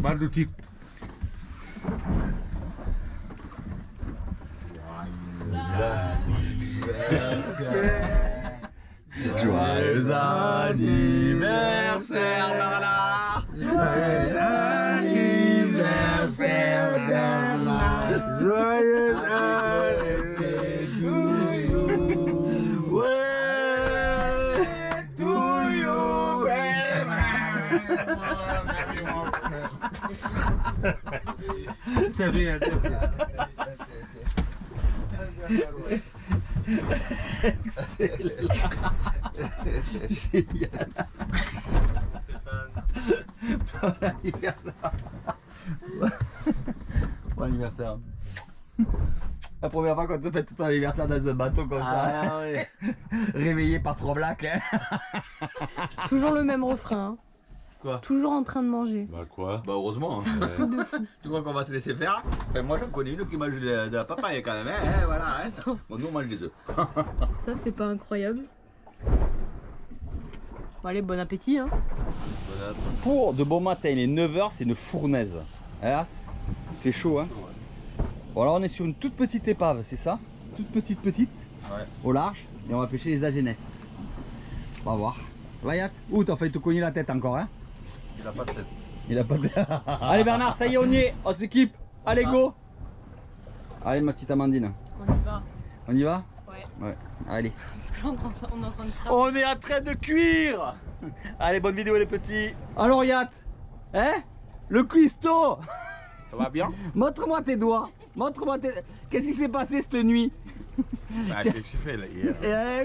Balle de type. Joyeux anniversaire, Bernard. Joyeux anniversaire, Bernard. Joyeux anniversaire to you. Ouais. To you, Bernard. C'est bien. Génial. Bon anniversaire. Bon anniversaire. La première fois qu'on te fait tout ton anniversaire dans un bateau comme ça. Ouais. Réveillé par trois blacks. Hein. Toujours le même refrain. Hein. Quoi? Toujours en train de manger. Bah quoi? Bah heureusement. C'est un truc de fou. Tu crois qu'on va se laisser faire? Enfin, moi j'en connais une qui mange de la papaye quand même. Hein, voilà. Hein. Bon, nous on mange des œufs. Ça c'est pas incroyable. Bon allez, bon appétit hein. Pour de bon matin, il est 9h, c'est une fournaise. Hein, il fait chaud hein. Bon alors on est sur une toute petite épave, c'est ça? Toute petite ouais. Au large. Et on va pêcher les agenès. On va voir. Vayat. Ouh, t'as failli te cogner la tête encore hein. Il a pas de tête. Il a pas de... Allez Bernard, ça y est, on y est. On s'équipe. Allez go. Allez ma petite Amandine. On y va. On y va? Ouais. Ouais. Allez. Parce que là on est en train de cramer. On est en train de cuire. Allez, bonne vidéo les petits. Alors Yat, hein? Le cuistot. Ça va bien? Montre-moi tes doigts. Montre-moi tes... Qu'est-ce qui s'est passé cette nuit? Bah, qu'est-ce que tu fais là hier?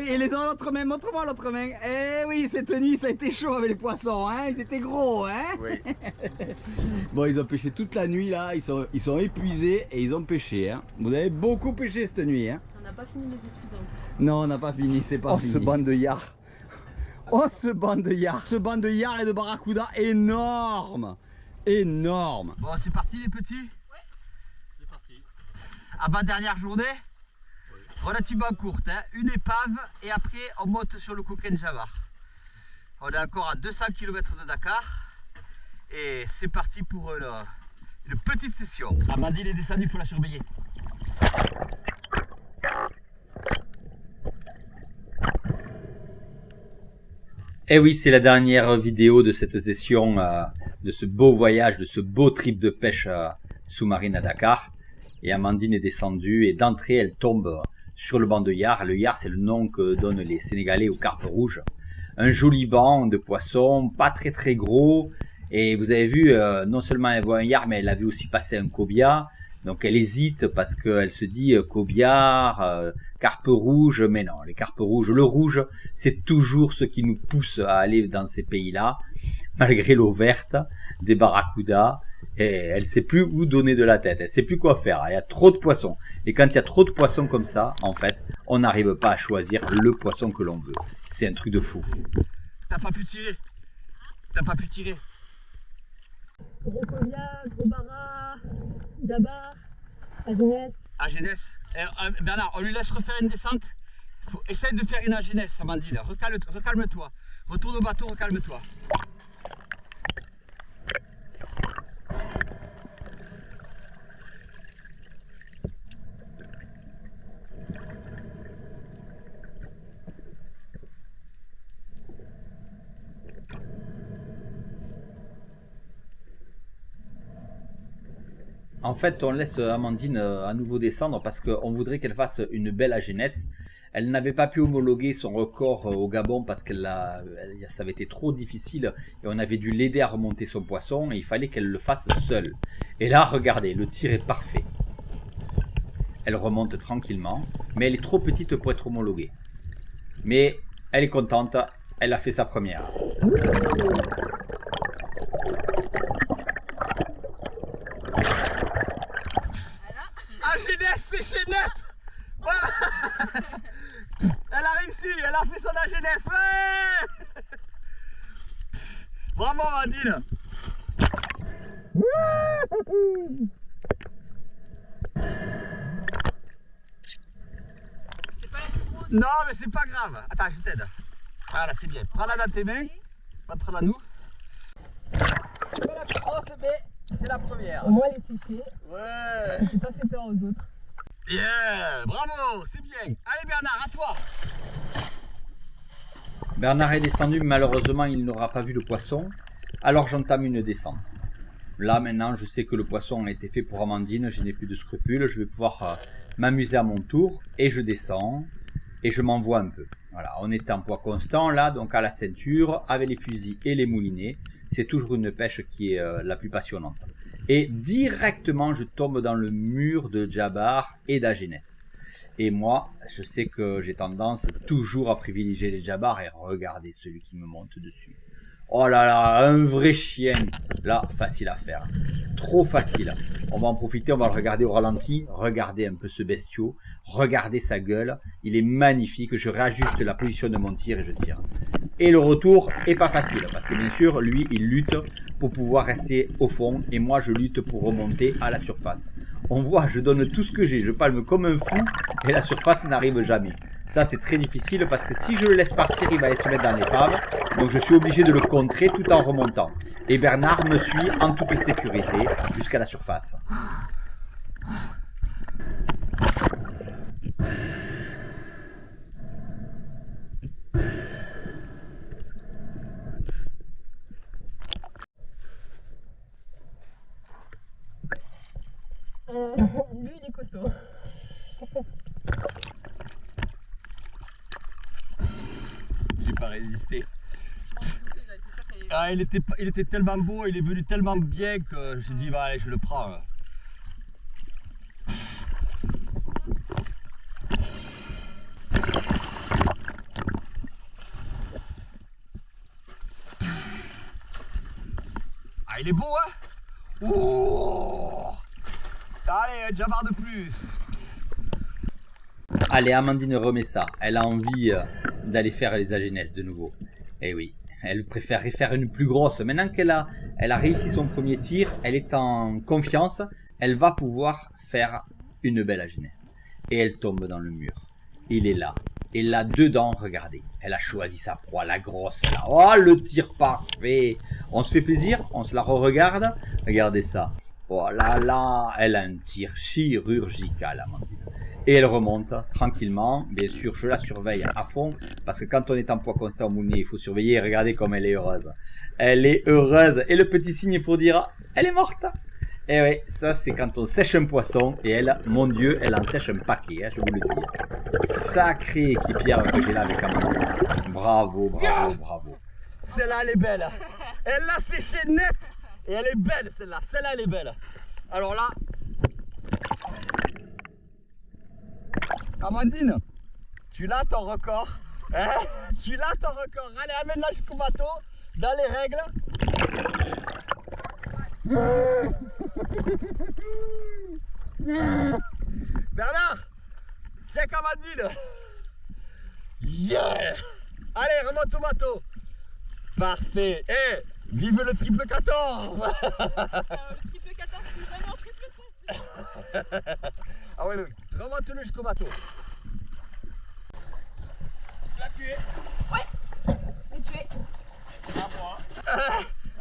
Et les autres, l'autre main, montre-moi l'autre main. Eh oui, cette nuit ça a été chaud avec les poissons, hein? Ils étaient gros, hein? Oui. Bon, ils ont pêché toute la nuit là, ils sont épuisés et ils ont pêché, hein? Vous avez beaucoup pêché cette nuit, hein? On n'a pas fini les études en plus. Non, on n'a pas fini, c'est pas fini. Ce banc de yard. Oh, ce banc de yard. Ce banc de yard et de barracuda énorme. Énorme. Bon, c'est parti les petits? Ouais. C'est parti. Avant-dernière journée? Relativement courte, hein. Une épave et après on monte sur le Coquin Javar. On est encore à 200 km de Dakar et c'est parti pour une petite session. Amandine est descendue, il faut la surveiller. Et oui, c'est la dernière vidéo de cette session, de ce beau voyage, de ce beau trip de pêche sous-marine à Dakar. Et Amandine est descendue et d'entrée elle tombe sur le banc de yard. Le yard, c'est le nom que donnent les Sénégalais aux carpes rouges. Un joli banc de poissons, pas très très gros. Et vous avez vu, non seulement elle voit un yard, mais elle a vu aussi passer un cobia. Donc elle hésite parce qu'elle se dit cobia, carpe rouge. Mais non, les carpes rouges, le rouge, c'est toujours ce qui nous pousse à aller dans ces pays-là. Malgré l'eau verte, des barracudas. Et elle sait plus où donner de la tête, elle sait plus quoi faire, il y a trop de poissons. Et quand il y a trop de poissons comme ça, en fait, on n'arrive pas à choisir le poisson que l'on veut. C'est un truc de fou. T'as pas pu tirer? T'as pas pu tirer? Gros cobia, gros bara, jabar, agenès. Agenès. Bernard, on lui laisse refaire une descente. Essaye de faire une agenès, Amandine. Recalme-toi. Retourne au bateau, recalme-toi. En fait, on laisse Amandine à nouveau descendre parce qu'on voudrait qu'elle fasse une belle agenès. Elle n'avait pas pu homologuer son record au Gabon parce que ça avait été trop difficile et on avait dû l'aider à remonter son poisson et il fallait qu'elle le fasse seule. Et là, regardez, le tir est parfait. Elle remonte tranquillement, mais elle est trop petite pour être homologuée. Mais elle est contente, elle a fait sa première. Agenès, c'est Chénette. Voilà. Elle a réussi, elle a fait son agenès, ouais. Bravo Amandine. Non mais c'est pas grave. Attends, je t'aide. Voilà, c'est bien. Prends-la dans tes mains. Montre-la nous. C'est pas la plus grosse, mais c'est la première. Au moins elle est séchée. Ouais. J'ai pas fait peur aux autres. Yeah, bravo, c'est bien. Allez Bernard, à toi. Bernard est descendu, mais malheureusement il n'aura pas vu le poisson. Alors j'entame une descente. Là maintenant je sais que le poisson a été fait pour Amandine, je n'ai plus de scrupules, je vais pouvoir m'amuser à mon tour. Et je descends et je m'envoie un peu. Voilà, on est en poids constant là, donc à la ceinture, avec les fusils et les moulinets. C'est toujours une pêche qui est la plus passionnante. Et directement je tombe dans le mur de Djabar et d'Agenès. Et moi, je sais que j'ai tendance toujours à privilégier les Djabars et regarder celui qui me monte dessus. Oh là là, un vrai chien. Là, facile à faire. Trop facile. On va en profiter, on va le regarder au ralenti. Regardez un peu ce bestiau. Regardez sa gueule. Il est magnifique. Je réajuste la position de mon tir et je tire. Et le retour est pas facile. Parce que bien sûr, lui, il lutte pour pouvoir rester au fond. Et moi, je lutte pour remonter à la surface. On voit, je donne tout ce que j'ai. Je palme comme un fou. Et la surface n'arrive jamais. Ça, c'est très difficile parce que si je le laisse partir, il va aller se mettre dans l'épave. Donc, je suis obligé de le contrer tout en remontant. Et Bernard me suit en toute sécurité jusqu'à la surface. Lui il est costaud. J'ai pas résisté. Ah, il était tellement beau, il est venu tellement bien que j'ai dit bah allez je le prends. Ah il est beau hein. Oh allez un Djabar de plus. Allez Amandine remet ça, elle a envie d'aller faire les Agenès de nouveau. Eh oui. Elle préférerait faire une plus grosse. Maintenant qu'elle a réussi son premier tir, elle est en confiance. Elle va pouvoir faire une belle Agenès. Et elle tombe dans le mur. Il est là. Et là, dedans, regardez. Elle a choisi sa proie, la grosse là. Oh, le tir parfait. On se fait plaisir, on se la re-regarde. Regardez ça. Oh là là, elle a un tir chirurgical, Amandine. Et elle remonte tranquillement. Bien sûr, je la surveille à fond. Parce que quand on est en poids constant au moulinet, il faut surveiller. Regardez comme elle est heureuse. Elle est heureuse. Et le petit signe pour dire, elle est morte. Et oui, ça c'est quand on sèche un poisson. Et elle, mon Dieu, elle en sèche un paquet, hein, je vous le dis. Sacrée équipière que j'ai là avec Amandine. Bravo, bravo, bravo. Celle-là, elle est belle. Elle l'a séché net. Et elle est belle, celle-là. Celle-là, elle est belle. Alors là... Amandine, tu l'as ton record, hein? Tu l'as ton record, allez amène-la jusqu'au bateau, dans les règles. Bernard, check Amandine. Yeah. Allez, remonte au bateau. Parfait, vive le triple 14. Le triple 14, je suis jamais en triple 16. Ah oui, remonte-le jusqu'au bateau. Tu l'as tué? Ouais, j'ai tué. À moi.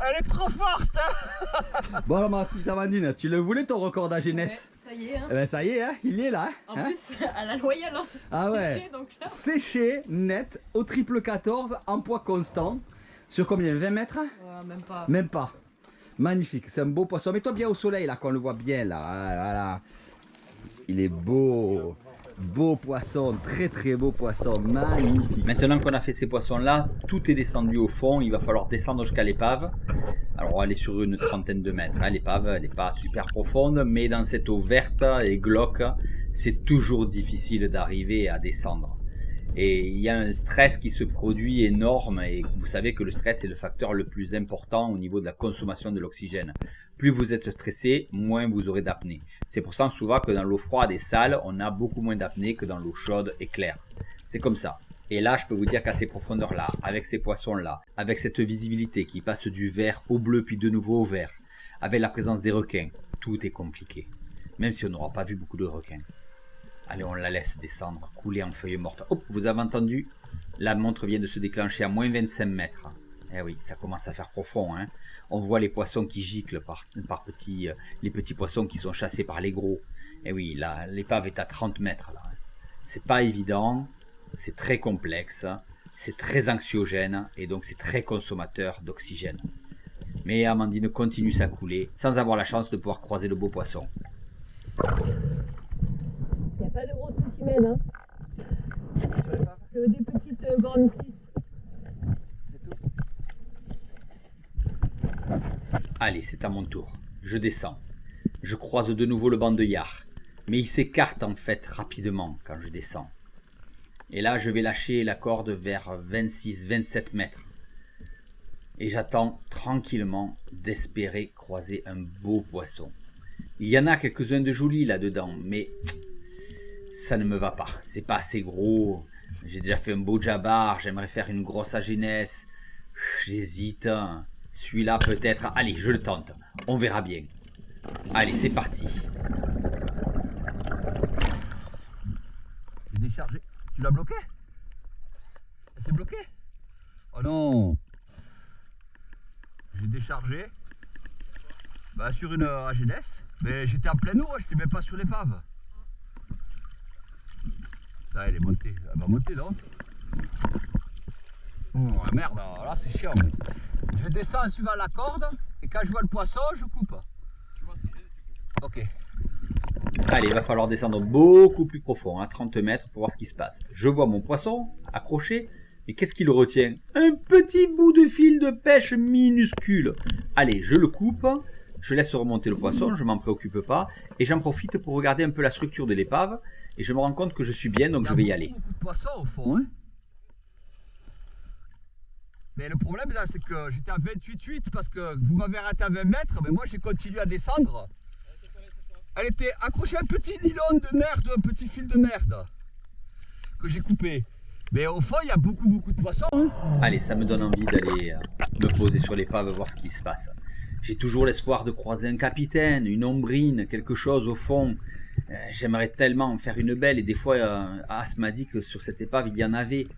Elle est trop forte hein. Bon alors ma petite Amandine, tu le voulais ton record d'Agenès? Ouais, ça y est. Hein. Eh ben ça y est, hein, il est là. En hein. plus, à la loyale. Hein. Ah ouais. Séché, donc là. Séché, net, au triple 14, en poids constant. Sur combien? 20 mètres? Même pas. Même pas. Magnifique, c'est un beau poisson. Mets-toi bien au soleil là, qu'on le voit bien là. Voilà. Il est beau. Beau poisson, très très beau poisson, magnifique. Maintenant qu'on a fait ces poissons là, tout est descendu au fond, il va falloir descendre jusqu'à l'épave. Alors on va aller sur une trentaine de mètres, hein. L'épave elle n'est pas super profonde, mais dans cette eau verte et glauque, c'est toujours difficile d'arriver à descendre. Et il y a un stress qui se produit énorme et vous savez que le stress est le facteur le plus important au niveau de la consommation de l'oxygène. Plus vous êtes stressé, moins vous aurez d'apnée. C'est pour ça souvent que dans l'eau froide et sale, on a beaucoup moins d'apnée que dans l'eau chaude et claire. C'est comme ça. Et là, je peux vous dire qu'à ces profondeurs-là, avec ces poissons-là, avec cette visibilité qui passe du vert au bleu puis de nouveau au vert, avec la présence des requins, tout est compliqué. Même si on n'aura pas vu beaucoup de requins. Allez, on la laisse descendre, couler en feuilles mortes. Hop, vous avez entendu? La montre vient de se déclencher à moins 25 mètres. Eh oui, ça commence à faire profond. Hein. On voit les poissons qui giclent par petits, les petits poissons qui sont chassés par les gros. Eh oui, là, l'épave est à 30 mètres. Là. C'est pas évident, c'est très complexe, c'est très anxiogène et donc c'est très consommateur d'oxygène. Mais Amandine continue sa coulée sans avoir la chance de pouvoir croiser de beaux poissons. Il n'y a pas de gros spécimens, hein. Que des petites gormitis. Allez, c'est à mon tour. Je descends. Je croise de nouveau le banc de Yard. Mais il s'écarte en fait rapidement quand je descends. Et là, je vais lâcher la corde vers 26-27 mètres. Et j'attends tranquillement d'espérer croiser un beau poisson. Il y en a quelques-uns de jolis là-dedans, mais ça ne me va pas. C'est pas assez gros. J'ai déjà fait un beau jabar, j'aimerais faire une grosse agenesse. J'hésite. Celui-là peut-être. Allez, je le tente. On verra bien. Allez, c'est parti. J'ai déchargé. Tu l'as bloqué? Elle s'est bloquée? Oh non! J'ai déchargé sur une agenesse, mais j'étais en pleine eau, j'étais même pas sur l'épave. Là, elle est montée. Elle va monter, non? Oh la merde, là c'est chiant. Je descends en suivant la corde et quand je vois le poisson, je coupe. Ok. Allez, il va falloir descendre beaucoup plus profond, à 30 mètres, pour voir ce qui se passe. Je vois mon poisson accroché, mais qu'est-ce qui le retient? Un petit bout de fil de pêche minuscule. Allez, je le coupe, je laisse remonter le poisson, je m'en préoccupe pas, et j'en profite pour regarder un peu la structure de l'épave, et je me rends compte que je suis bien, donc je vais y aller. Il y a beaucoup de poissons au fond, hein. Mais le problème là, c'est que j'étais à 28,8 parce que vous m'avez arrêté à 20 mètres, mais moi j'ai continué à descendre. Elle était accrochée à un petit nylon de merde, un petit fil de merde que j'ai coupé. Mais au fond, il y a beaucoup de poissons. Hein. Allez, ça me donne envie d'aller me poser sur l'épave, voir ce qui se passe. J'ai toujours l'espoir de croiser un capitaine, une ombrine, quelque chose au fond. J'aimerais tellement en faire une belle et des fois, As m'a dit que sur cette épave, il y en avait.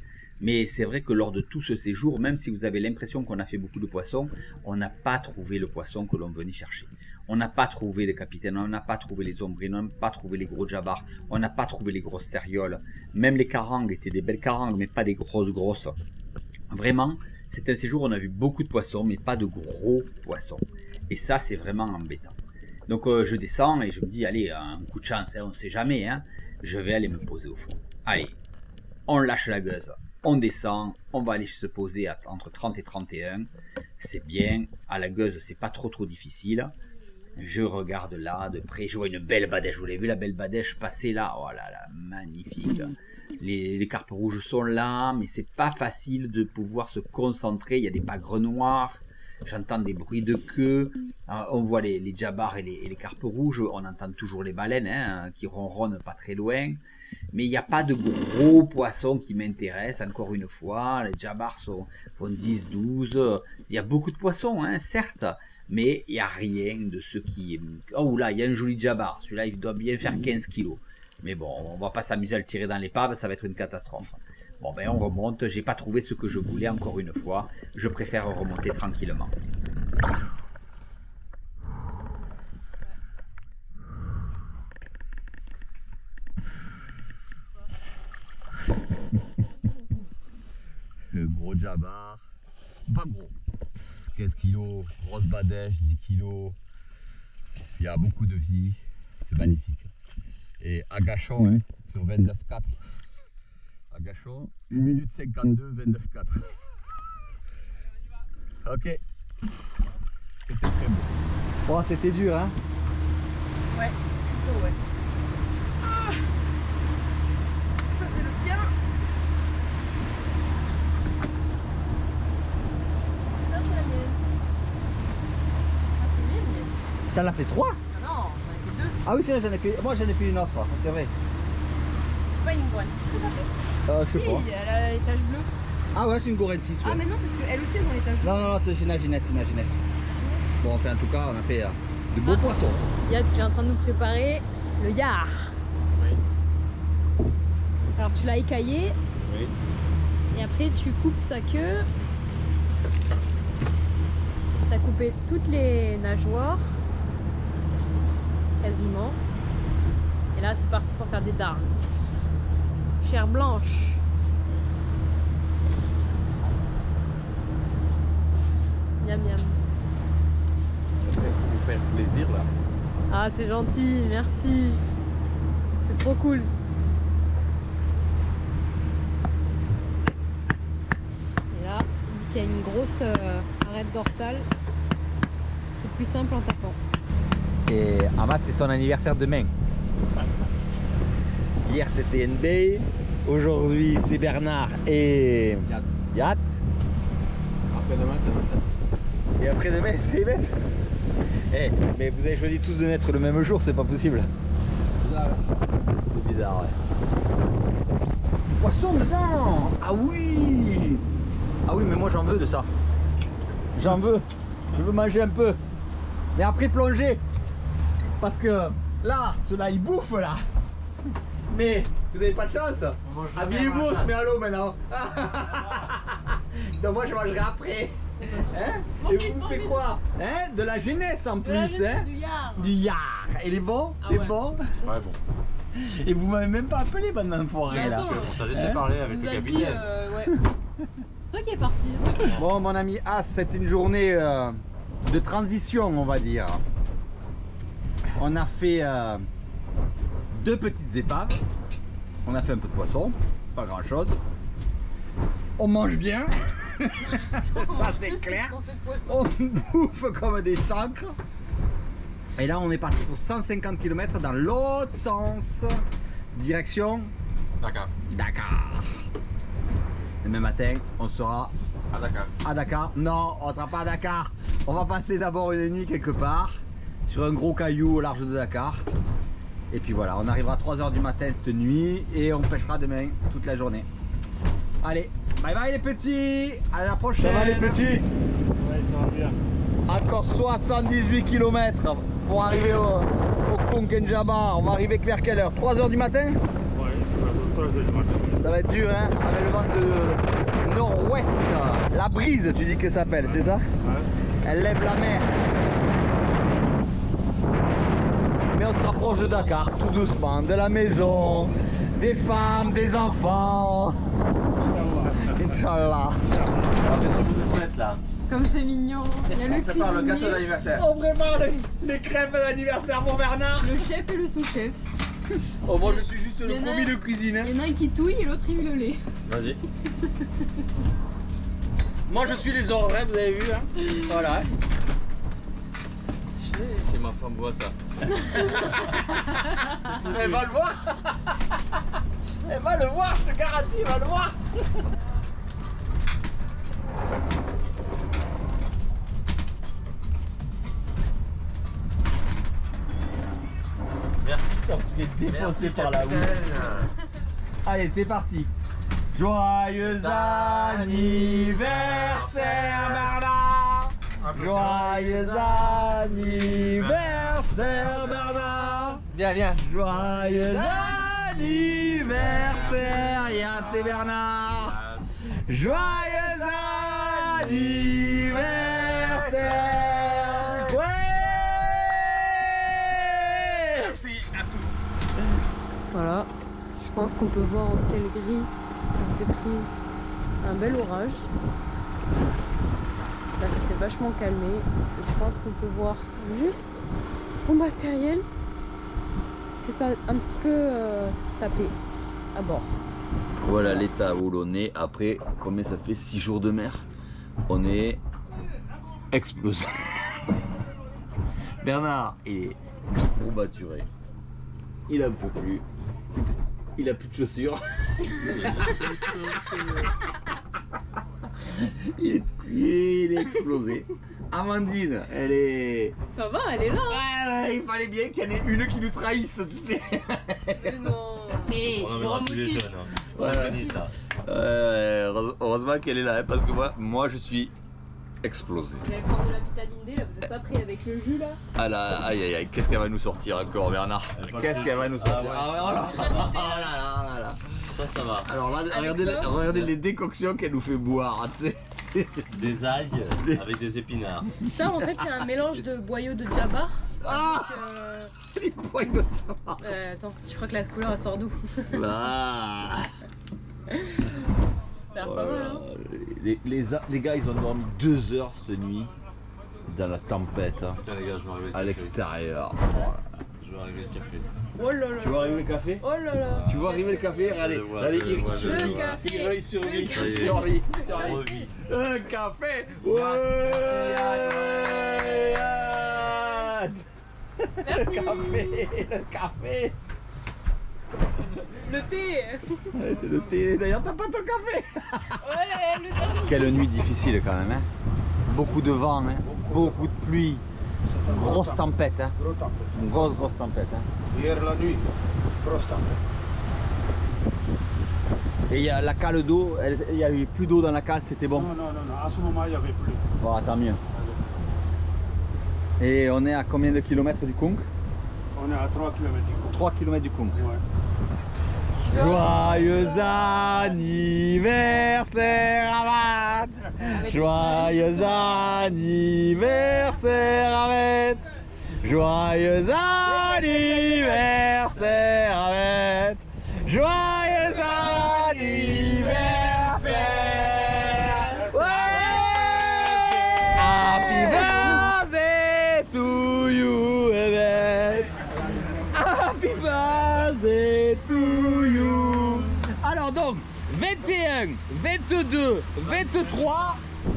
Mais c'est vrai que lors de tout ce séjour, même si vous avez l'impression qu'on a fait beaucoup de poissons, on n'a pas trouvé le poisson que l'on venait chercher. On n'a pas trouvé les capitaines, on n'a pas trouvé les ombrines, on n'a pas trouvé les gros jabars, on n'a pas trouvé les grosses sérioles. Même les carangues étaient des belles carangues, mais pas des grosses. Vraiment, c'est un séjour où on a vu beaucoup de poissons, mais pas de gros poissons. Et ça, c'est vraiment embêtant. Donc je descends et je me dis, allez, un coup de chance, hein, on ne sait jamais, hein, je vais aller me poser au fond. Allez, on lâche la gueuse. On descend, on va aller se poser entre 30 et 31. C'est bien. À la gueuse, c'est pas trop difficile. Je regarde là de près. Je vois une belle badèche. Vous l'avez vu la belle badèche passer là? Oh là là, magnifique. Les carpes rouges sont là, mais c'est pas facile de pouvoir se concentrer. Il y a des pagres noirs. J'entends des bruits de queue. On voit les jabars et les carpes rouges. On entend toujours les baleines hein, qui ronronnent pas très loin. Mais il n'y a pas de gros poissons qui m'intéressent, encore une fois. Les jabars font 10, 12. Il y a beaucoup de poissons, hein, certes. Mais il n'y a rien de ce qui... Oh là, il y a un joli jabar. Celui-là, il doit bien faire 15 kilos. Mais bon, on va pas s'amuser à le tirer dans l'épave, ça va être une catastrophe. Bon ben on remonte, j'ai pas trouvé ce que je voulais encore une fois. Je préfère remonter tranquillement. Le gros jabar, pas gros. 15 kilos, grosse badèche, 10 kilos. Il y a beaucoup de vie, c'est magnifique. Et agachon hein, sur 29,4. Agachon, 1 minute 52, 29,4. Ok. C'était très beau. Oh, c'était dur, hein? Ouais, plutôt, ouais. Ah, ça, c'est le tien. Ça, c'est la mienne. Ah, c'est ligne. T'en as fait 3? Ah non, j'en ai fait 2. Ah oui, c'est vrai, moi j'en ai fait une autre, c'est vrai. C'est pas une boîte, c'est ce que t'as fait? Je sais Si, pas. elle a les taches bleues. Ah ouais, c'est une Goren 6, ouais. Ah, mais non, parce qu'elles aussi, elles ont les taches bleues. Non, c'est une agenesse, Bon, enfin, en tout cas, on a fait de beaux poissons. Yad qui est en train de nous préparer le yard. Oui. Alors tu l'as écaillé Oui. et après tu coupes sa queue T'as coupé toutes les nageoires, quasiment. Et là, c'est parti pour faire des dards. Chair blanche. Miam miam. Vous faire plaisir là. Ah, c'est gentil, merci. C'est trop cool. Et là, vu qu'il y a une grosse arête dorsale, c'est plus simple en tapant. Et Amat, c'est son anniversaire demain. Hier c'était NB, aujourd'hui c'est Bernard et Yat. Après-demain, c'est 27. Et après-demain c'est Yvette. Eh, mais vous avez choisi tous de naître le même jour, c'est pas possible. C'est bizarre, ouais. Du poisson dedans. Ah oui. Ah oui, mais moi j'en veux de ça. J'en veux. Je veux manger un peu. Mais après plonger. Parce que là, ceux-là ils bouffent là. Mais vous avez pas de chance. Habillez-vous, on se met à l'eau maintenant. Donc moi je mangerai après. Hein? Et vous me faites quoi? Hein? De la jeunesse en plus, hein? Du yard. Du yard. Il est bon? Ah C'est ouais. bon? Ouais, bon. Et vous m'avez même pas appelé pendant le forêt là. Attends, On t'a laissé Hein? parler avec nous le a dit, capitaine. ouais. C'est toi qui es parti. Bon mon ami As, c'était une journée de transition on va dire. On a fait 2 petites épaves. On a fait un peu de poisson, pas grand chose. On mange bien. Ça c'est clair. On bouffe comme des chancres. Et là on est parti pour 150 km dans l'autre sens. Direction D'accord. Dakar. Demain matin on sera À Dakar. à Dakar. Non, on sera pas à Dakar. On va passer d'abord une nuit quelque part sur un gros caillou au large de Dakar. Et puis voilà, on arrivera à 3 h du matin cette nuit et on pêchera demain toute la journée. Allez, bye bye les petits. À la prochaine. Ça va les petits? Ouais, ça va bien. Encore 78 km pour arriver au Konkenjaba. On va arriver vers quelle heure? 3 h du matin? Ouais, ça va 3 h du matin. Ça va être dur hein, avec le vent de nord-ouest. La brise tu dis que ça s'appelle, c'est ça? Ouais. Elle lève la mer. Mais on se rapproche de Dakar tout doucement, de la maison, des femmes, des enfants. Inch'Allah. Là. Comme c'est mignon. Il y a le cuisinier, d'anniversaire. On prépare les crêpes d'anniversaire pour Bernard. le chef et le sous-chef. Oh, moi je suis juste Il y le en a- commis de cuisine. hein. Il y en a un qui touille et l'autre il met le lait. Vas-y. Moi je suis les ordres, hein, vous avez vu. Hein. Voilà. hein. C'est ma femme voit ça. Elle va le voir. Elle va le voir, je te garantis, elle va le voir. Merci. On se fait défoncer Merci, par la houle. capitaine. Allez, c'est parti. Joyeux anniversaire Bernard. Joyeux anniversaire Bernard. Viens, viens. Ah. Joyeux anniversaire Yat et Bernard. Joyeux anniversaire. Ouais. Merci à tous. Voilà, je pense qu'on peut voir en ciel gris qu'on s'est pris un bel orage. Là ça s'est vachement calmé et je pense qu'on peut voir juste au matériel que ça a un petit peu tapé à bord. Voilà l'état où l'on est après, combien ça fait 6 jours de mer. On est explosé. Bernard est tout courbaturé. Il en peut plus. Il a plus de chaussures. il est explosé. Amandine, elle est... Ça va, elle est là. Ouais, il fallait bien qu'il y en ait une qui nous trahisse, tu sais. Non. On emmènera tous les jeunes. Hein. Ouais, Ça finit, ça. heureusement qu'elle est là, hein, parce que moi je suis explosé. Vous allez prendre de la vitamine D là, vous êtes pas pris avec le jus là? Ah là, aïe aïe aïe, qu'est-ce qu'elle va nous sortir encore Bernard? Qu'est-ce qu'elle va nous sortir? ouais. Ah ouais, oh là, oh là là là là. Ça va. Alors là, Avec ça, regardez les décoctions qu'elle nous fait boire, tu sais. Des algues avec des épinards. Ça, en fait, c'est un mélange de boyaux de Jabbar. Ah, Attends, je crois que la couleur elle sort d'où? Ah. Ça a l'air pas mal, hein? Les gars, ils ont dormi 2 heures cette nuit dans la tempête hein, Putain les gars, je vais arriver à l'extérieur. Je vais arriver le café. Oh là là. Tu vois arriver le café? Oh là là. Tu vois arriver le café? Allez, le vois, allez, je le il vois, je le survit. vois. Le café. Il survit. Le café. Il survit. On revit. Un café. Ouais. Merci. Le café. Le thé. Ouais, c'est le thé. D'ailleurs, t'as pas ton café. Ouais, le thé. Quelle nuit difficile quand même. Hein. Beaucoup de vent, hein. Beaucoup de pluie. Grosse tempête. Hein. Une grosse tempête. Hein. Hier la nuit, grosse tempête. Et il y a la cale d'eau, il y a eu plus d'eau dans la cale, c'était bon. Non, à ce moment il n'y avait plus. Bon, tant mieux. Et on est à combien de kilomètres du Kunk? On est à 3 km du coup. 3 km du Kunk. Ouais. Joyeux anniversaire Ahmad. Joyeux anniversaire Ahmed. Joyeux anniversaire Ahmed. Joyeux anniversaire. Ouais. Happy birthday to you Ahmed. Happy birthday to you. Alors donc 21, 22, 23,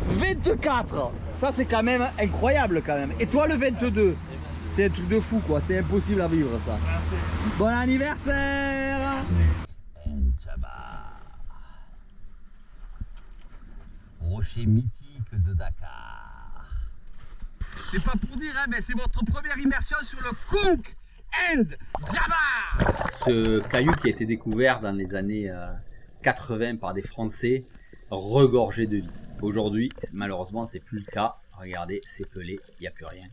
24. Ça c'est quand même incroyable quand même. Et toi le 22, c'est un truc de fou quoi, c'est impossible à vivre ça. Merci. Bon anniversaire. Rocher mythique de Dakar. C'est pas pour dire hein, mais c'est votre première immersion sur le Kunk and Jabbar. Ce caillou qui a été découvert dans les années 80 par des Français, regorgé de vie. Aujourd'hui, malheureusement, c'est plus le cas. Regardez, c'est pelé, il n'y a plus rien.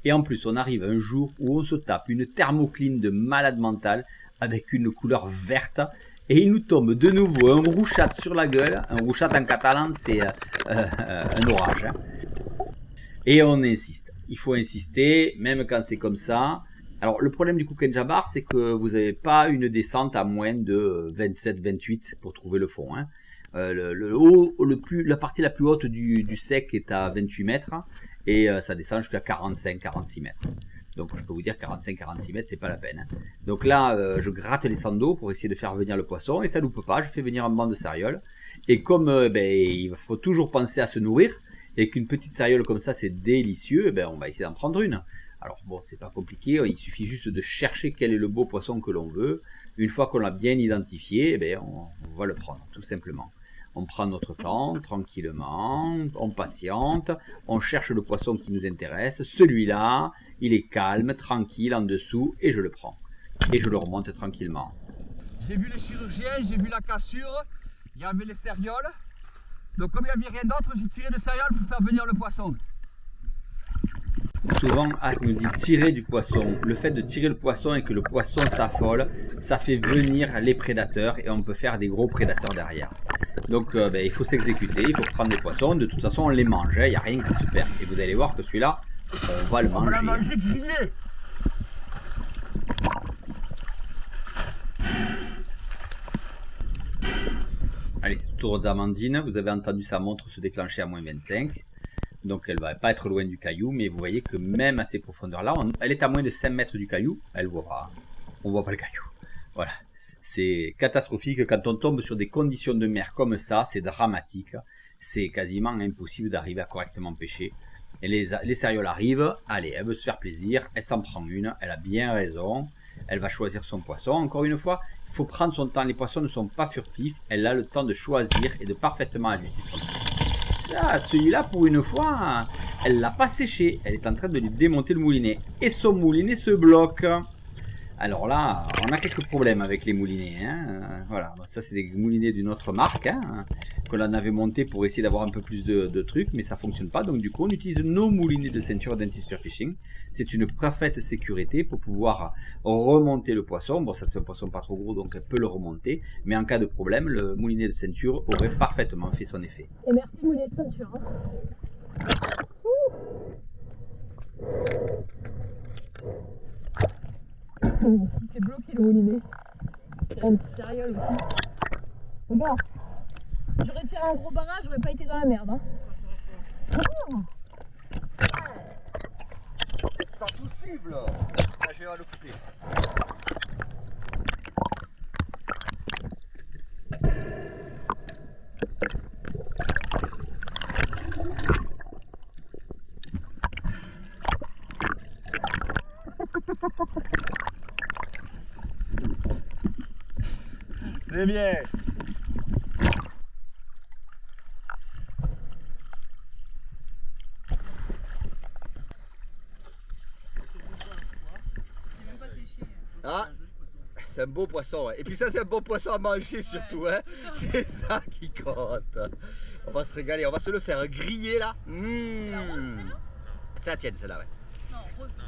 Et en plus, on arrive un jour où on se tape une thermocline de malade mental avec une couleur verte. Et il nous tombe de nouveau un rouchat sur la gueule. Un rouchat en catalan, c'est un orage. Hein. Et on insiste. Il faut insister, même quand c'est comme ça. Alors, le problème du Kunk and Jabbar, c'est que vous n'avez pas une descente à moins de 27-28 pour trouver le fond. Hein. La partie la plus haute du sec est à 28 mètres et ça descend jusqu'à 45-46 mètres. Donc, je peux vous dire 45-46 mètres, c'est pas la peine. Hein. Donc là, je gratte les sangs d'eau pour essayer de faire venir le poisson et ça loupe pas. Je fais venir un banc de sariole. Et comme il faut toujours penser à se nourrir et qu'une petite sariole comme ça, c'est délicieux, on va essayer d'en prendre une. Alors bon, c'est pas compliqué, il suffit juste de chercher quel est le beau poisson que l'on veut. Une fois qu'on l'a bien identifié, on va le prendre, tout simplement. On prend notre temps, tranquillement, on patiente, on cherche le poisson qui nous intéresse. Celui-là, il est calme, tranquille, en dessous, et je le prends. Et je le remonte tranquillement. J'ai vu les chirurgiens, j'ai vu la cassure, il y avait les sérioles. Donc comme il n'y avait rien d'autre, j'ai tiré le sériole pour faire venir le poisson. Souvent, As nous dit tirer du poisson. Le fait de tirer le poisson et que le poisson s'affole, ça fait venir les prédateurs et on peut faire des gros prédateurs derrière. Donc il faut s'exécuter, il faut prendre des poissons. De toute façon, on les mange, il n'y a rien qui se perd. Et vous allez voir que celui-là, on va le manger. On l'a mangé grillé. Allez, c'est au tour d'Amandine. Vous avez entendu sa montre se déclencher à moins 25. Donc elle va pas être loin du caillou, mais vous voyez que même à ces profondeurs-là, elle est à moins de 5 mètres du caillou, elle voit pas. On voit pas le caillou. Voilà. C'est catastrophique. Quand on tombe sur des conditions de mer comme ça, c'est dramatique. C'est quasiment impossible d'arriver à correctement pêcher. Et les sérioles arrivent, allez, elle veut se faire plaisir, elle s'en prend une, elle a bien raison, elle va choisir son poisson. Encore une fois, il faut prendre son temps, les poissons ne sont pas furtifs, elle a le temps de choisir et de parfaitement ajuster son tir. Ça, celui-là, pour une fois, elle l'a pas séché. Elle est en train de lui démonter le moulinet. Et son moulinet se bloque. Alors là, on a quelques problèmes avec les moulinets. Hein. Voilà, bon, ça c'est des moulinets d'une autre marque hein, que l'on avait monté pour essayer d'avoir un peu plus de trucs, mais ça fonctionne pas. Donc du coup, on utilise nos moulinets de ceinture Dentis Spearfishing. C'est une parfaite sécurité pour pouvoir remonter le poisson. Bon, ça c'est un poisson pas trop gros, donc elle peut le remonter. Mais en cas de problème, le moulinet de ceinture aurait parfaitement fait son effet. Et merci moulinet de ceinture. Il s'est bloqué le moulinet. J'ai tiré une petite carriole aussi. Regarde, j'aurais tiré un gros barrage, j'aurais pas été dans la merde. Hein. C'est pas possible. Là, je vais le couper. C'est bien. Ah, c'est un beau poisson. Ouais. Et puis ça, c'est un bon poisson à manger surtout. Hein. C'est ça qui compte. On va se régaler. On va se le faire griller là. C'est la rose, celle-là ? C'est la tienne, celle-là, ouais. Non, rose.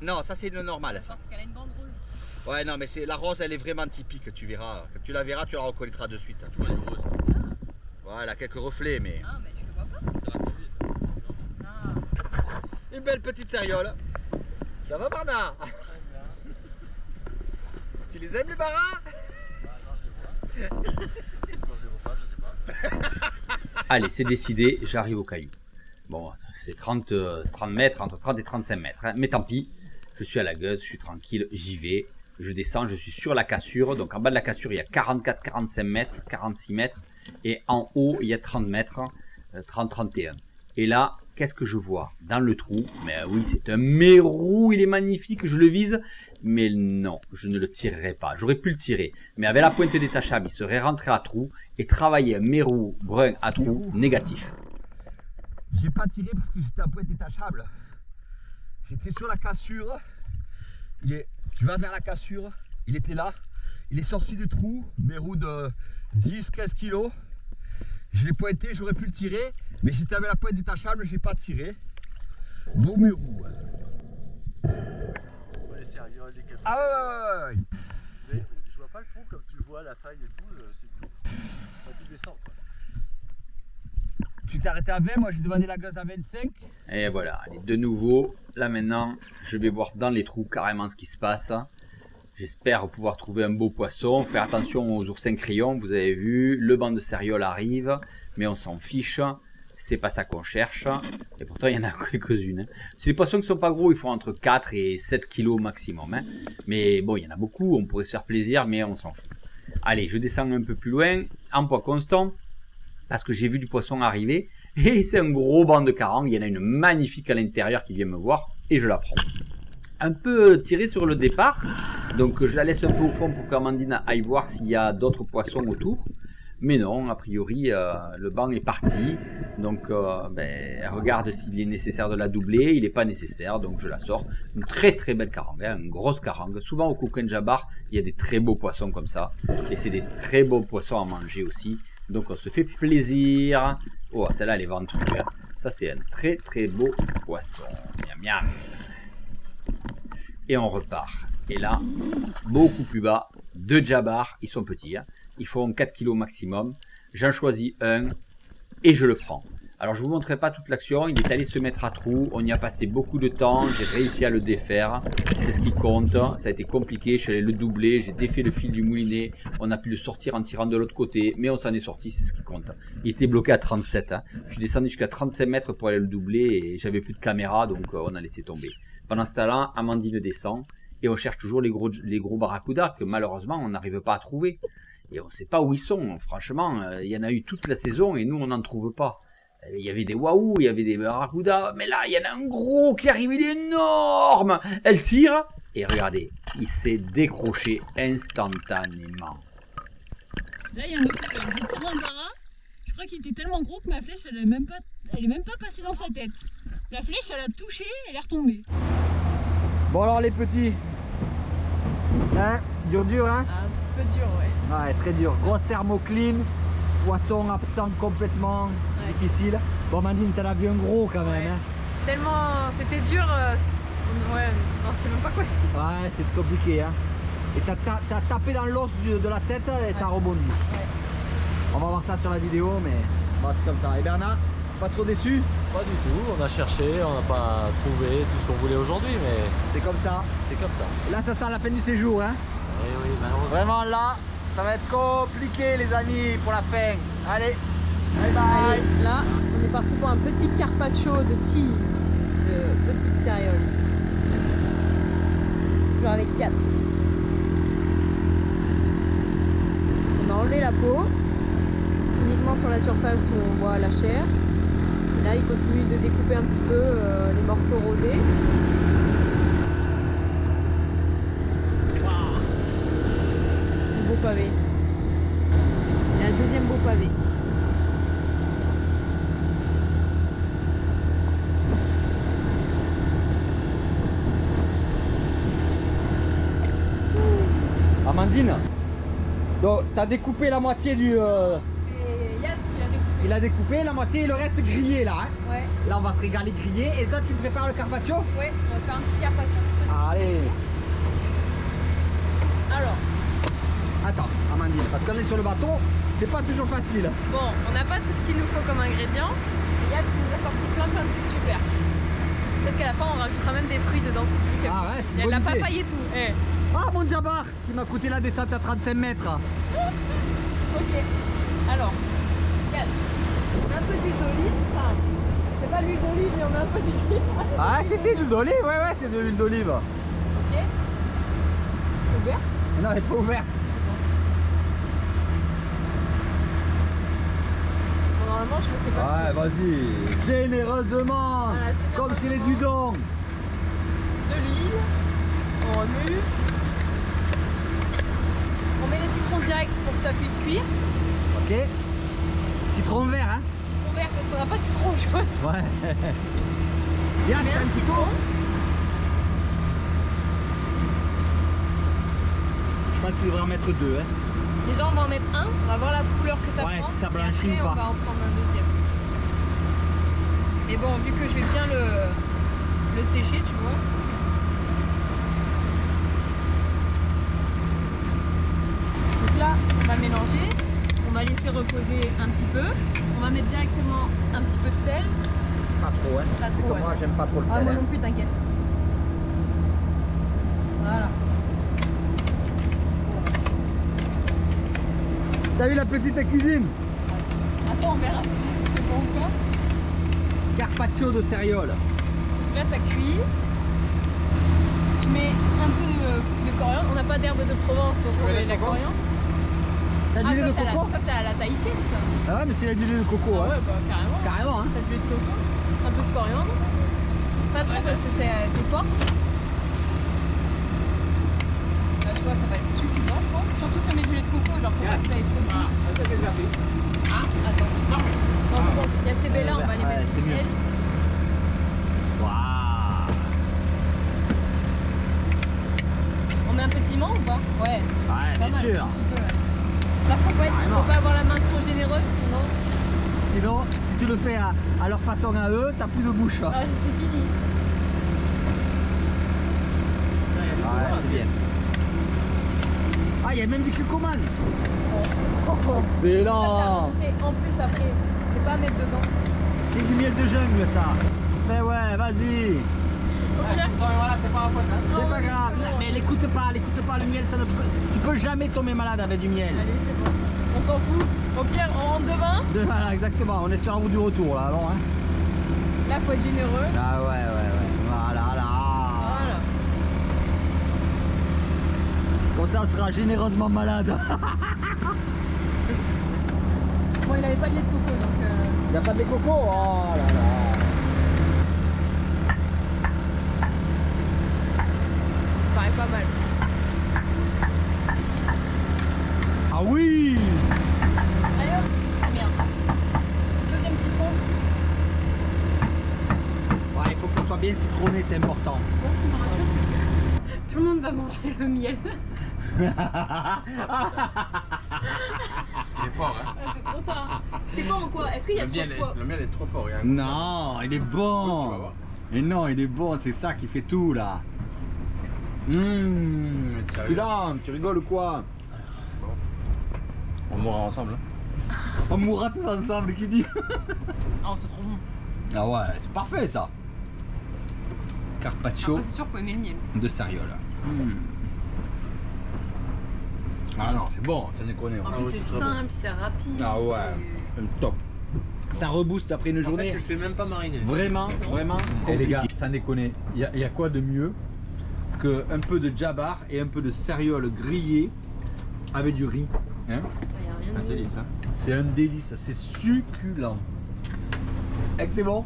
Non, ça c'est le normal, ça. Parce qu'elle a une bande rose ici. Ouais, non, mais c'est la rose, elle est vraiment typique. Tu verras. Quand tu la verras, tu la reconnaîtras de suite. Tu vois, rose. Voilà, quelques reflets, mais. Ah, mais tu le vois pas ? Ça va couler ça. Ah. Une belle petite sériole. Ça va, Barnard? Tu les aimes, les barras? Non, je les vois. Non, je les vois pas, je sais pas. Allez, c'est décidé, j'arrive au caillou. Bon, c'est 30 mètres, entre 30 et 35 mètres. Hein. Mais tant pis, je suis à la gueuse, je suis tranquille, j'y vais. Je descends, je suis sur la cassure. Donc en bas de la cassure, il y a 44, 45 mètres, 46 mètres. Et en haut, il y a 30 mètres, 30, 31. Et là, qu'est-ce que je vois dans le trou? Mais oui, c'est un mérou, il est magnifique, je le vise. Mais non, je ne le tirerai pas. J'aurais pu le tirer. Mais avec la pointe détachable, il serait rentré à trou et travailler un mérou brun à trou négatif. J'ai pas tiré parce que j'étais à pointe détachable. J'étais sur la cassure. Tu vas vers la cassure. Il était là. Il est sorti du trou. Mérou de 10-15 kilos. Je l'ai pointé, j'aurais pu le tirer. Mais j'étais avec la pointe détachable, j'ai pas tiré. Beau mérou. Ouais, les sérioles, les capitaux. Ah ouais. Mais je vois pas le fond comme tu le vois, la faille et tout, c'est du. Enfin, tu descends quoi. Tu t'es arrêté à 20, moi j'ai demandé la gueuse à 25. Et voilà, allez, de nouveau, là maintenant, je vais voir dans les trous carrément ce qui se passe. J'espère pouvoir trouver un beau poisson. Faire attention aux oursins crayons, vous avez vu, le banc de sériole arrive, mais on s'en fiche. C'est pas ça qu'on cherche. Et pourtant, il y en a quelques-unes. C'est des poissons qui sont pas gros, ils font entre 4 et 7 kilos maximum. Hein. Mais bon, il y en a beaucoup, on pourrait se faire plaisir, mais on s'en fout. Allez, je descends un peu plus loin, en poids constant, parce que j'ai vu du poisson arriver. Et c'est un gros banc de carangue. Il y en a une magnifique à l'intérieur qui vient me voir, et je la prends. Un peu tiré sur le départ, donc je la laisse un peu au fond pour qu'Amandine aille voir s'il y a d'autres poissons autour. Mais non, a priori, le banc est parti. Donc, elle regarde s'il est nécessaire de la doubler. Il n'est pas nécessaire, donc je la sors. Une très très belle carangue, hein, une grosse carangue. Souvent au Coquin Jabar, il y a des très beaux poissons comme ça. Et c'est des très beaux poissons à manger aussi. Donc on se fait plaisir. Oh, celle-là, elle est ventrue. Hein. Ça, c'est un très très beau poisson. Miam miam. Et on repart. Et là, beaucoup plus bas, 2 jabars, ils sont petits, hein. Ils font 4 kg maximum. J'en choisis un et je le prends. Alors je ne vous montrerai pas toute l'action, il est allé se mettre à trou, on y a passé beaucoup de temps, j'ai réussi à le défaire, c'est ce qui compte, ça a été compliqué, je suis allé le doubler, j'ai défait le fil du moulinet, on a pu le sortir en tirant de l'autre côté, mais on s'en est sorti, c'est ce qui compte. Il était bloqué à 37, hein. Je suis descendu jusqu'à 35 mètres pour aller le doubler et j'avais plus de caméra, donc on a laissé tomber. Pendant ce temps-là, Amandine descend et on cherche toujours les gros barracudas que malheureusement on n'arrive pas à trouver. Et on ne sait pas où ils sont, franchement, il y en a eu toute la saison et nous on n'en trouve pas. Il y avait des waouh, il y avait des barracudas, mais là il y en a un gros qui arrive, il est énorme. Elle tire et regardez, il s'est décroché instantanément. Là il y a un autre, j'ai tiré un barra, je crois qu'il était tellement gros que ma flèche elle est même pas passée dans sa tête. La flèche elle a touché, elle est retombée. Bon alors les petits, Hein, dur, hein? Un petit peu dur, ouais. Ouais, très dur. Grosse thermocline, poisson absent complètement, Ouais. difficile. Bon, Mandine, t'en as vu un gros quand même, Ouais. hein? Tellement c'était dur. Ouais, non, je sais même pas quoi dire. Ouais, c'est compliqué, hein? Et t'as tapé dans l'os de la tête et ça rebondit. Ouais. On va voir ça sur la vidéo, mais bon, c'est comme ça. Et Bernard, pas trop déçu? Pas du tout, on a cherché, on n'a pas trouvé tout ce qu'on voulait aujourd'hui, mais C'est comme ça. c'est comme ça. Là, ça sent la fin du séjour, hein? Et oui, malheureusement. Vraiment, là, ça va être compliqué, les amis, pour la fin. Allez, bye bye! Allez, là, on est parti pour un petit carpaccio de tea, de petite céréole. Toujours avec 4. On a enlevé la peau, uniquement sur la surface où on voit la chair. Et là, il continue de découper un petit peu les morceaux rosés. Waouh! Un beau pavé. Et un deuxième beau pavé. Amandine, donc t'as découpé la moitié du... C'est Yann qui l'a découpé. Il a découpé la moitié et le reste grillé là, hein? Ouais, Là on va se régaler grillé. Et toi tu prépares le carpaccio? ouais, on va faire un petit carpaccio. Allez. Alors, Attends Amandine, parce qu'on est sur le bateau, c'est pas toujours facile. bon, on n'a pas tout ce qu'il nous faut comme ingrédient. Et Yann nous a sorti plein de trucs super. Peut-être qu'à la fin on rajoutera même des fruits dedans si tu veux. Ah ouais, c'est une Elle bonne l'a idée. papaye et tout. Eh. Ah mon Jabbar, qui m'a coûté la descente à 35 mètres. Ok. Alors, Yann, on met un peu d'huile d'olive. Enfin, c'est pas l'huile d'olive, mais on met un peu d'huile. Ah si si, de l'huile d'olive, ouais c'est de l'huile d'olive. Ok. C'est ouvert. Non, elle est pas ouverte. Bon, normalement, je le fais pas. Ouais, vas-y, généreusement, Voilà, comme chez les généreusement. Dudons. De l'huile. On remue. On met les citrons direct pour que ça puisse cuire. Ok. Citron vert, hein? Citron vert parce qu'on n'a pas de citron jaune. Ouais. Bien, On met t'as un un citron. Je pense que tu devrais en mettre deux, hein. Déjà on va en mettre un, on va voir la couleur que ça Ouais, prend. si ça et blanchit après, ou pas. on va en prendre un deuxième. Mais bon, vu que je vais bien le sécher, tu vois. Donc là, on va mélanger, on va laisser reposer un petit peu. On va mettre directement un petit peu de sel. Pas trop, hein. Pas C'est trop, comme ouais. moi, j'aime pas trop le Ah, sel. moi hein. non plus, t'inquiète. Voilà. T'as vu la petite cuisine? Attends, on verra si c'est bon ou pas. Carpaccio de céréole. Donc là, ça cuit. Je mets un peu de coriandre. On n'a pas d'herbe de Provence, donc on met de la coriandre. T'as du lait de ça, coco? ça, c'est à la tahitienne, ça. Ah ouais, mais c'est du lait de coco, Ah hein. ouais, bah carrément. Carrément, hein. T'as du lait de coco, un peu de coriandre. Pas trop parce que c'est fort. Là, je vois, ça va être suffisant, je pense. Surtout si on met du lait de coco, genre pour pas que ça ait trop de goût. Ah, attends. Non, c'est bon. Il y a ces baies là, on va les Ouais, mettre c'est mieux. elles. Waouh. On met un peu de piment ou pas? Ouais. Ouais, Pas bien mal, sûr. un petit peu, ouais. Là, faut pas avoir la main trop généreuse, sinon Sinon, si tu le fais à leur façon à eux, t'as plus de bouche. ah, c'est fini. Ouais, c'est bien. Ah, il y a même du cucumane. Ça, c'est à Excellent. rajouter en plus après. C'est pas à mettre dedans. C'est du miel de jungle, ça. Mais ouais, vas-y. C'est pas grave. Mais l'écoute pas, le miel, ça ne peut... Tu peux jamais tomber malade avec du miel. Allez, c'est bon. On s'en fout. Au pire, on rentre demain. Voilà, exactement. On est sur la route du retour, là, alors, hein. Là, faut être généreux. Ah ouais. Voilà, là. Voilà. Comme ça, on sera généreusement malade. Bon, il avait pas de lait de coco, donc... Il n'y a pas de coco. Oh là là. ça paraît pas mal. Ah oui. Allez hop. Ah merde. Deuxième citron. Ouais, il faut que ce soit bien citronné, c'est important. Bon, ce qui me rassure, c'est que Tout le monde va manger le miel. Il est fort, hein. Ah, c'est trop tard. C'est fort en quoi? Est-ce qu'il y a trop de poids? Le miel est trop fort. Non, il est Tu vas bon. voir. Et non, il est bon, c'est ça qui fait tout là. Succulent, tu rigoles ou quoi? On mourra ensemble. Hein. On mourra tous ensemble, qui dit? Oh, c'est trop bon. Ah ouais, c'est parfait ça. Carpaccio Après, c'est sûr, faut aimer le miel. de Sariola. Ah non, c'est bon, ça déconne. En plus, c'est simple, c'est rapide. Ah ouais, top. Ça rebooste après une journée. tu le fais même pas mariner. Vraiment, vraiment. Et les gars, sans déconner, il y a quoi de mieux que un peu de djabar et un peu de céréales grillées avec du riz, hein? Il y a rien de mieux. Hein. C'est un délice, c'est succulent. Est-ce que c'est bon?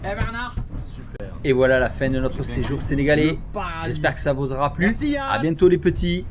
Eh Bernard? Super. Et voilà la fin de notre séjour sénégalais. Le paradis. J'espère que ça vous aura plu. Merci, Yann. À bientôt les petits.